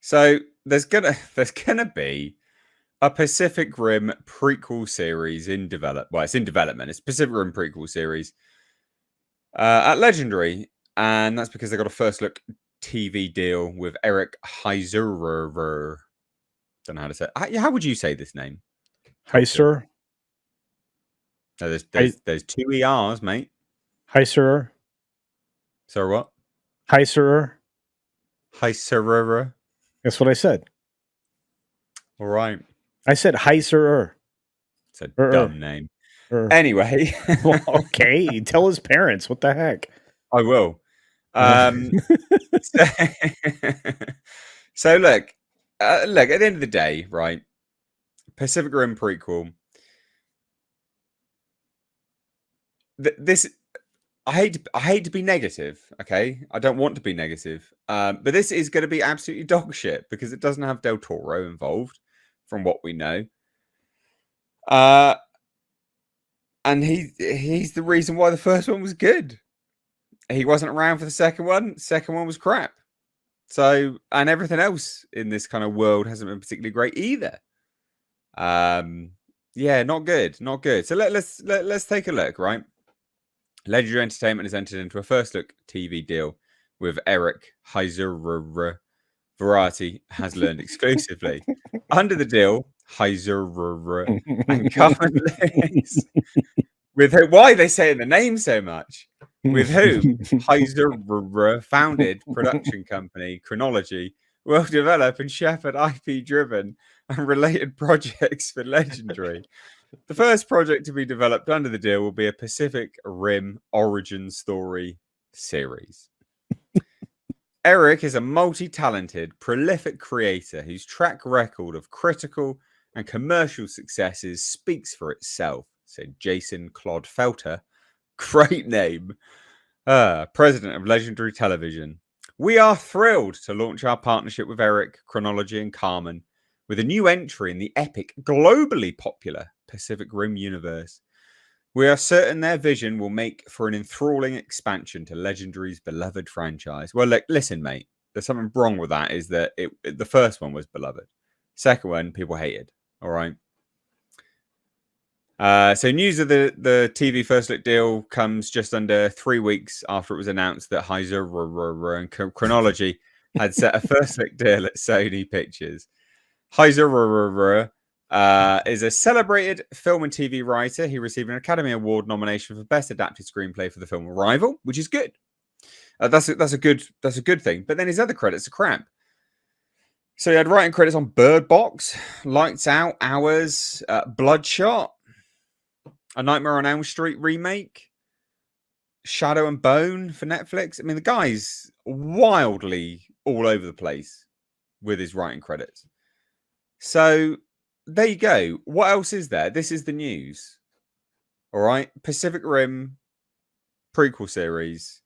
So there's gonna be a Pacific Rim prequel series in develop. Well, it's in development. It's Pacific Rim prequel series at Legendary, and that's because they got a first look TV deal with Eric Heiserer. Don't know how to say it. How would you say this name? Heiser. No, there's two ERs, mate. Heiserer. So what? Heiserer. Heiserer. That's what I said. All right. I said Heiserer. It's a dumb name. Er. Anyway. Well, okay. Tell his parents. What the heck? I will. So look, at the end of the day, right? Pacific Rim prequel. This, I hate to be negative. Okay, I don't want to be negative. But this is going to be absolutely dog shit because it doesn't have Del Toro involved, from what we know. And he's the reason why the first one was good. He wasn't around for the second one. Second one was crap. So, and everything else in this kind of world hasn't been particularly great either. Yeah, not good. So let's take a look, right? Legendary Entertainment has entered into a first look TV deal with Eric Heiserer. Variety has learned exclusively. Under the deal, Heiserer and currently with who, why are they saying the name so much? With whom Heiser founded production company Chronology will develop and shepherd IP-driven and related projects for Legendary. The first project to be developed under the deal will be a Pacific Rim origin story series. Eric is a multi-talented, prolific creator whose track record of critical and commercial successes speaks for itself, said Jason Claude Felter. Great name. President of Legendary Television. We are thrilled to launch our partnership with Eric, Chronology, and Carmen with a new entry in the epic, globally popular Pacific Rim universe. We are certain their vision will make for an enthralling expansion to Legendary's beloved franchise. Well, look, listen, mate. There's something wrong with that. Is that the first one was beloved. Second one, people hated. All right. So news of the TV first look deal comes just under 3 weeks after it was announced that Heiser and Chronology had set a first look deal at Sony Pictures. Heiser is a celebrated film and TV writer. He received an Academy Award nomination for Best Adapted Screenplay for the film Arrival, which is good. That's a good thing. But then his other credits are crap. So he had writing credits on Bird Box, Lights Out, Hours, Bloodshot, A Nightmare on Elm Street remake, Shadow and Bone for Netflix. I mean, the guy's wildly all over the place with his writing credits. So there you go. What else is there? This is the news. All right. Pacific Rim prequel series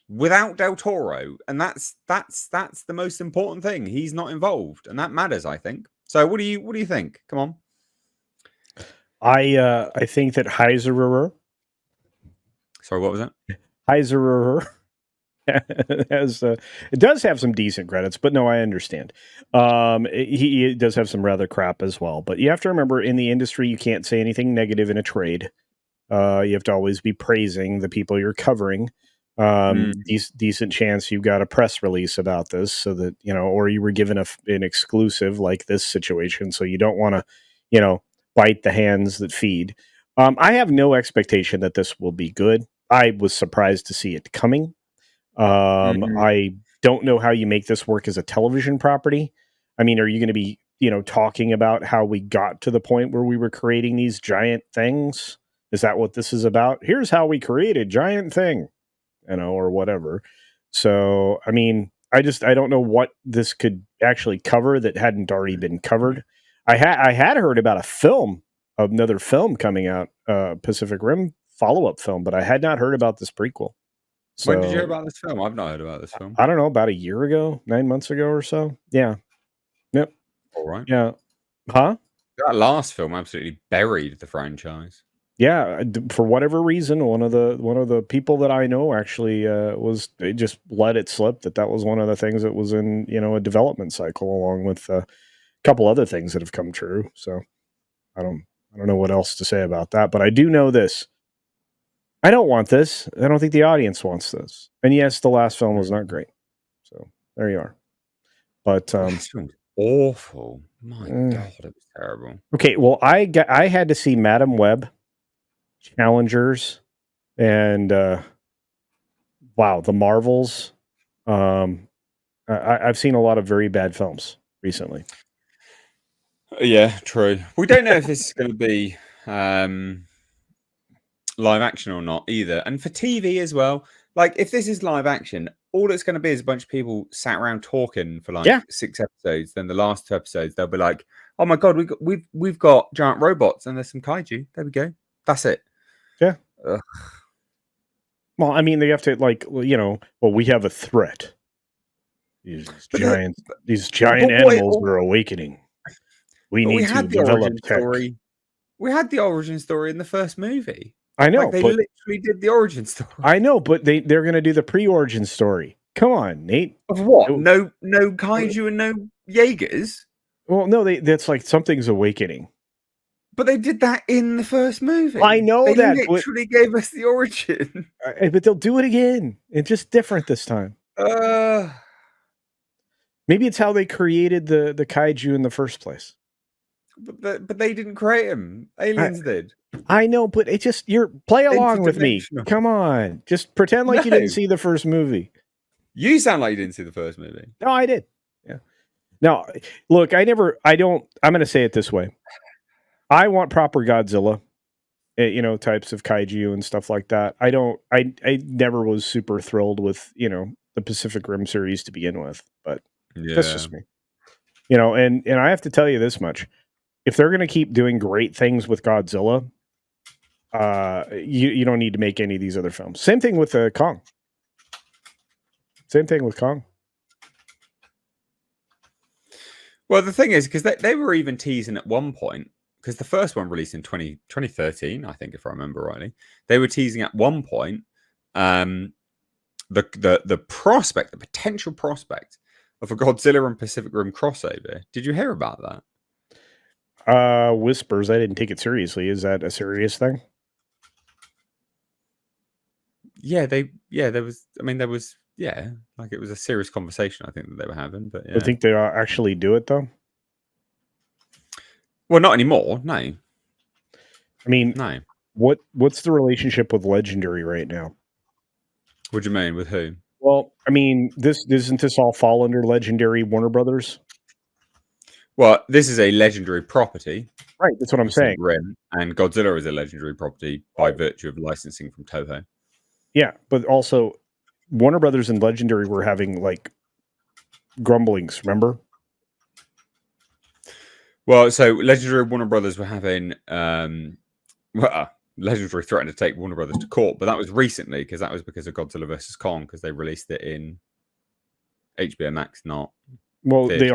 without Del Toro. And that's the most important thing. He's not involved. And that matters, I think. So what do you think? Come on. I think that Heiserer. Sorry, what was that? Heiserer has it does have some decent credits, but no, I understand. He does have some rather crap as well. But you have to remember, in the industry, you can't say anything negative in a trade. You have to always be praising the people you're covering. Decent chance you got a press release about this, so that or you were given an exclusive like this situation, so you don't want to, bite the hands that feed. I have no expectation that this will be good. I was surprised to see it coming. I don't know how you make this work as a television property. I mean, are you going to be, talking about how we got to the point where we were creating these giant things? Is that what this is about? Here's how we created giant thing, or whatever. So, I mean, I don't know what this could actually cover that hadn't already been covered. I had heard about another film coming out, Pacific Rim follow-up film, but I had not heard about this prequel. So, when did you hear about this film? I've not heard about this film. I don't know, about a year ago, 9 months ago or so. Yeah. Yep. All right. Yeah. Huh? That last film absolutely buried the franchise. Yeah, for whatever reason, one of the people that I know actually was they just let it slip that was one of the things that was in a development cycle, along with a couple other things that have come true. So I don't I don't know what else to say about that, but I do know this. I don't want this. I don't think the audience wants this. And yes, the last film was not great. So there you are. But The last one was awful. My eh. God, it was terrible. Okay, well, I had to see Madam Web, Challengers, and wow, the Marvels. Um, I've seen a lot of very bad films recently. Yeah, true. We don't know if this is going to be live action or not either. And for TV as well, like if this is live action, all it's going to be is a bunch of people sat around talking for like Yeah, 6 episodes. Then the last 2 episodes, they'll be like, "Oh my God, we've got giant robots and there's some kaiju. There we go. That's it." yeah. Ugh. Well, I mean, they have to well, we have a threat. But the, These giant but what it animals all, are awakening. We but we need to had the develop origin tech. story. We had the origin story in the first movie. I Like know, they but literally did the origin story. I know, but they're going to do the pre-origin story. Come on, Nate. Of what? Oh, No oh, kaiju and no Jaegers. well, no, that's like something's awakening. But they did that in the first I movie. know They that, but literally gave us the origin. they'll do it again. It's just different this time. Uh, Maybe it's how they created the kaiju in the first place. but they didn't create them. I Aliens did. I know, but it just you're play along with me. Interdimensional. Come on, just pretend like you No, didn't see the first movie. you sound like you didn't see the first movie. No, I did. Yeah. Now, look, I don't. I'm going to say it this way. I want proper Godzilla, types of kaiju and stuff like that. I don't. I never was super thrilled with the Pacific Rim series to begin with, but that's Yeah. just me. And I have to tell you this much: if they're going to keep doing great things with Godzilla, you don't need to make any of these other films. Same thing with Kong. Same thing with Kong. Well, the thing is, because they were even teasing at one point, because the first one released in 2013, I think, if I remember rightly, they were teasing at one point the prospect, the potential prospect of a Godzilla and Pacific Rim crossover. Did you hear about that? Whispers. I didn't take it seriously. Is that a serious thing? Yeah, there was. I mean, there was. Yeah, like it was a serious conversation. I think that they were having, but I yeah. think they actually do it though. Well, not anymore. No, I mean, no. what's the relationship with Legendary right now? What do you mean with who? Well, I mean, this doesn't this all fall under Legendary Warner Brothers? Well, this is a legendary property, Right, that's what I'm Pacific saying. Rim, and Godzilla is a legendary property by virtue of licensing from Toho. Yeah, but also Warner Brothers and Legendary were having like grumblings, remember? Well, so Legendary Warner Brothers were having Legendary threatened to take Warner Brothers to court, but that was recently because that was because of Godzilla versus Kong because they released it in HBO Max, not Well, theaters. they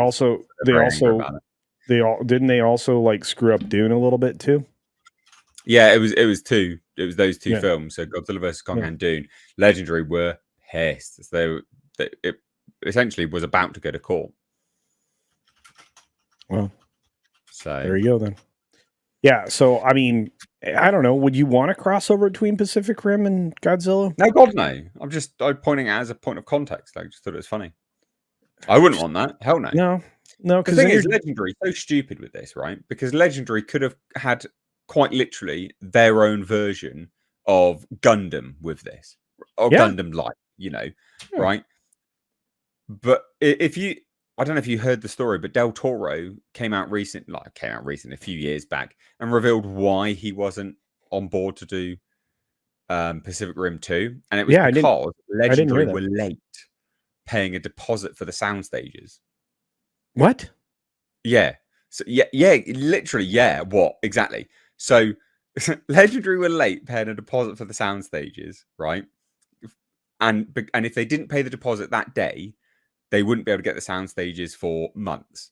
also like screw up Dune a little bit too? Yeah, it was those two Yeah. films. So Godzilla vs Kong Yeah. and Dune. Legendary were pissed. So it essentially was about to go to court. Well, so there you go then. Yeah, so I mean, I don't know. Would you want a crossover between Pacific Rim and Godzilla? No, God, no. I'm pointing it as a point of context. I just thought it was funny. I wouldn't want that. Hell no. No. The Because thing is, Legendary so stupid with this, right? Because Legendary could have had quite literally their own version of Gundam with this, or Gundam like, right? But if you, I don't know if you heard the story, but Del Toro came out recent, a few years back, and revealed why he wasn't on board to do Pacific Rim 2, and it was because Legendary were late paying a deposit for the sound stages. What? Yeah. So yeah, literally, yeah. What exactly? So Legendary were late paying a deposit for the sound stages, right? And if they didn't pay the deposit that day, they wouldn't be able to get the sound stages for months.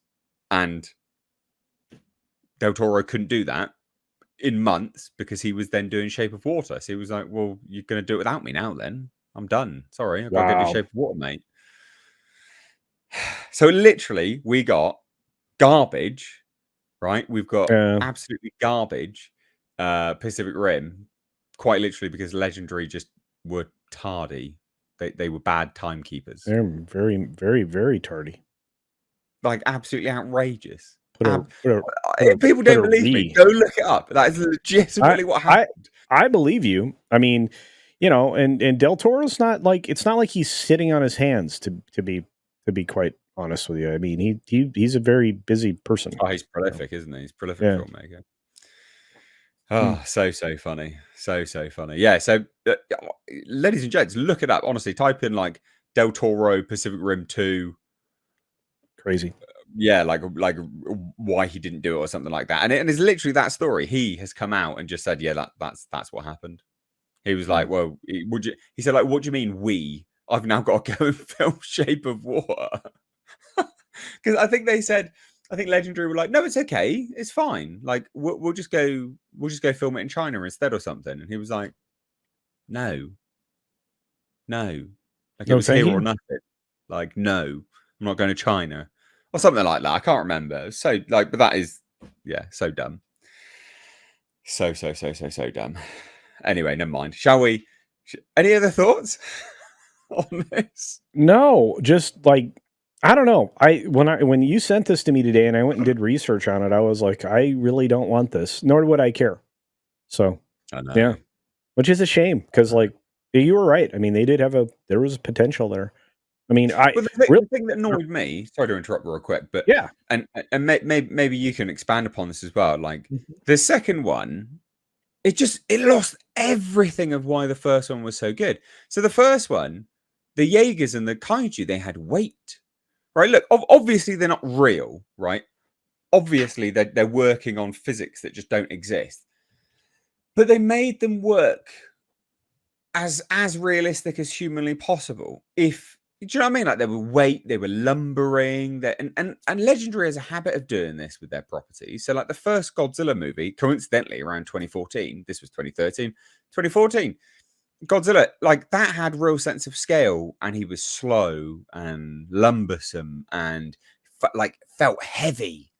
And Del Toro couldn't do that in months because he was then doing Shape of Water. So he was like, well, you're going to do it without me now then. I'm done. Sorry, I've got to go do Wow. Shape of Water, mate. So literally, we got garbage, right? We've got absolutely garbage Pacific Rim, quite literally because Legendary just were tardy. They were bad timekeepers. They're very, very, very tardy. Like absolutely outrageous. If people don't believe me, go look it up. That is legitimately what happened. I believe you. I mean, you know, and Del Toro's not like, it's not like he's sitting on his hands to be quite honest with you. I mean, he's a very busy person. Oh, he's prolific, isn't he? He's a prolific filmmaker. Oh, so funny. So funny. Yeah, so ladies and gents, look it up. Honestly, type in like Del Toro Pacific Rim 2. Crazy. Yeah, like why he didn't do it or something like that. And it's literally that story. He has come out and just said, yeah, that's what happened. He was like, well, he said, like, what do you mean we? I've now got to go and film Shape of Water. Because I think Legendary were like, no, it's okay, it's fine. Like we'll just go film it in China instead or something. And he was like, no, like it was here or nothing. Like no, I'm not going to China or something like that. I can't remember. So like, but that is so dumb. So dumb. Anyway, never mind. Shall we? Any other thoughts on this? No, just like, I don't know. When you sent this to me today and I went and did research on it, I was like, I really don't want this, nor would I care. So yeah, which is a shame because like you were right. I mean, there was potential there. I mean, the thing that annoyed me. Sorry to interrupt real quick, but yeah, and maybe you can expand upon this as well. Like the second one, it lost everything of why the first one was so good. So the first one, the Jaegers and the kaiju, they had weight, right? Look, obviously they're not real, right? Obviously they're working on physics that just don't exist, but they made them work as realistic as humanly possible. Do you know what I mean? Like they were weight, they were lumbering, and Legendary has a habit of doing this with their properties. So like the first Godzilla movie, coincidentally around 2014, this was 2014, Godzilla, like that had real sense of scale, and he was slow and lumbersome and felt heavy,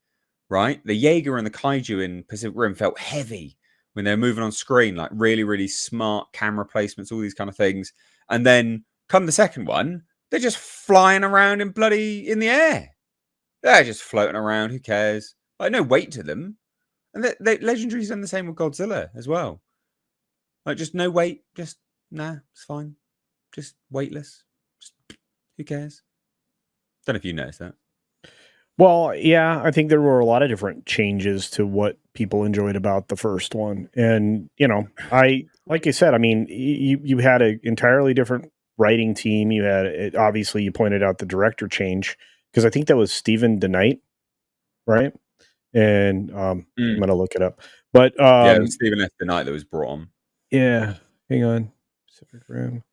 right? The Jaeger and the kaiju in Pacific Rim felt heavy when they're moving on screen, like really, really smart camera placements, all these kind of things. And then come the second one, they're just flying around in the air. They're just floating around. Who cares? Like no weight to them. And Legendary's done the same with Godzilla as well. Like just no weight. Just nah, it's fine. Just weightless. Just, who cares? Don't know if you noticed that. Well, yeah, I think there were a lot of different changes to what people enjoyed about the first one, and you know, like I said, I mean, you had an entirely different writing team. You had obviously you pointed out the director change because I think that was Stephen DeKnight, right? And I'm gonna look it up, but yeah, it was Stephen F. DeKnight that was brought on. Yeah, hang on, Pacific Rim.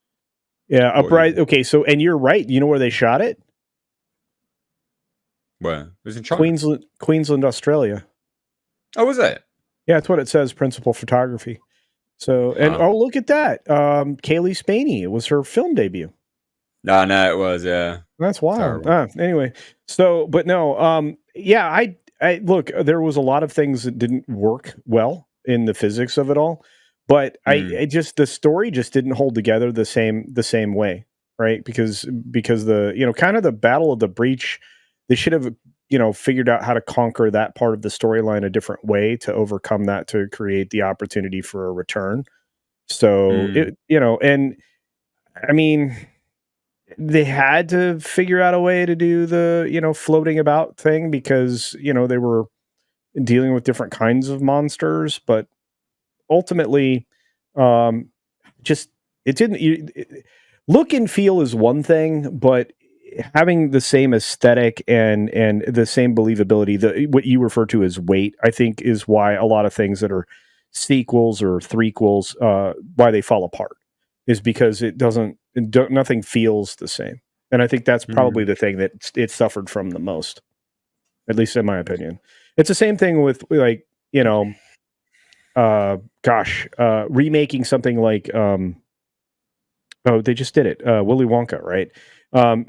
Yeah, Uprising. Okay, so and you're right. You know where they shot it? Where? It was in China. Queensland, Australia. Oh, was it? Yeah, that's what it says. Principal photography. So, and look at that. Kaylee Spaney. It was her film debut. No, it was. Yeah, that's wild. Anyway, so, but no. Yeah, I look. There was a lot of things that didn't work well in the physics of it all, but I just the story just didn't hold together the same way, right? Because the kind of the Battle of the Breach. They should have, figured out how to conquer that part of the storyline a different way to overcome that, to create the opportunity for a return. So, and I mean, they had to figure out a way to do the, floating about thing because, they were dealing with different kinds of monsters, but ultimately, just, it didn't, look and feel is one thing, but having the same aesthetic and the same believability, what you refer to as weight, I think is why a lot of things that are sequels or threequels, why they fall apart, is because nothing feels the same. And I think that's probably the thing that it suffered from the most, at least in my opinion. It's the same thing with remaking something like they just did it, Willy Wonka, right?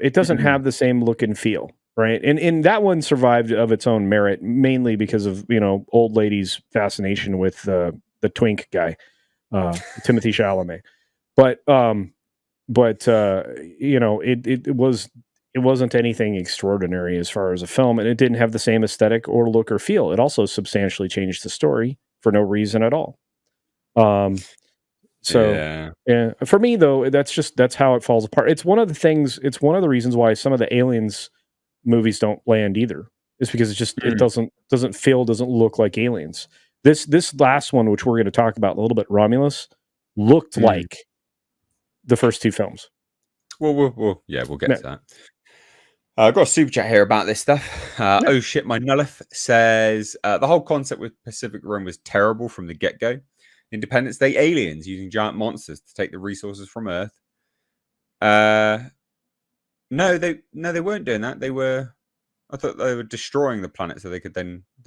It doesn't Mhm. have the same look and feel, right? And that one survived of its own merit, mainly because of old lady's fascination with the twink guy, Timothy Chalamet. But it wasn't anything extraordinary as far as a film, and it didn't have the same aesthetic or look or feel. It also substantially changed the story for no reason at all. Um, so Yeah. yeah, for me though, that's how it falls apart. It's one of the things. It's one of the reasons why some of the Aliens movies don't land either. Is because it Mm. doesn't look like Aliens. This last one, which we're going to talk about in a little bit, Romulus, looked Mm. like the first two films. Well, we'll get No, to that. I've got a super chat here about this stuff. no, Oh shit, my Nullif says the whole concept with Pacific Rim was terrible from the get go. Independence Day aliens using giant monsters to take the resources from Earth. No, they weren't doing that. They were. I thought they were destroying the planet so they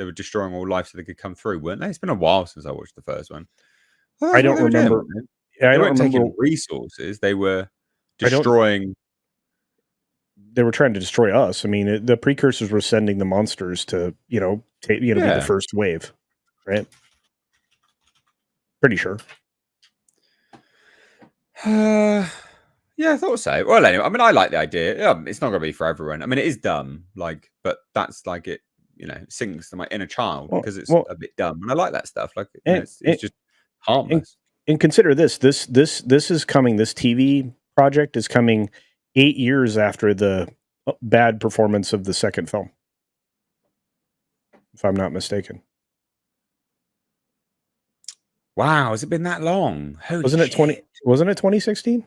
were destroying all life so they could come through, weren't they? It's been a while since I watched the first one. Well, I that's what don't they were doing. remember. Weren't they? I They don't weren't remember. taking resources. They were I don't. destroying. They were trying to destroy us. I mean, the precursors were sending the monsters to be the Yeah. first wave, right? Pretty sure. Yeah, I thought so. Well, anyway, I mean, I like the idea. Yeah, it's not going to be for everyone. I mean, it is dumb, but that's like it. It sings to my inner child Well, because it's well, a bit dumb, and I like that stuff. Like, and it's just and, harmless. and consider this. This is coming. This TV project is coming 8 years after the bad performance of the second film, if I'm not mistaken. Wow, has it been that long? Holy Wasn't it shit! Wasn't it 2016?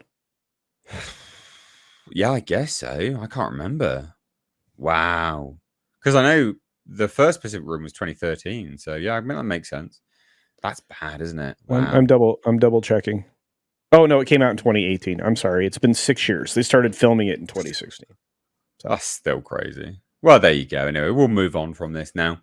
Yeah, I guess so. I can't remember. Wow, because I know the first Pacific Rim was 2013. So yeah, I mean that makes sense. That's bad, isn't it? I'm Wow. double checking. Oh no, it came out in 2018. I'm sorry, it's been 6 years. They started filming it in 2016. So That's still crazy. Well, there you go. Anyway, we'll move on from this now.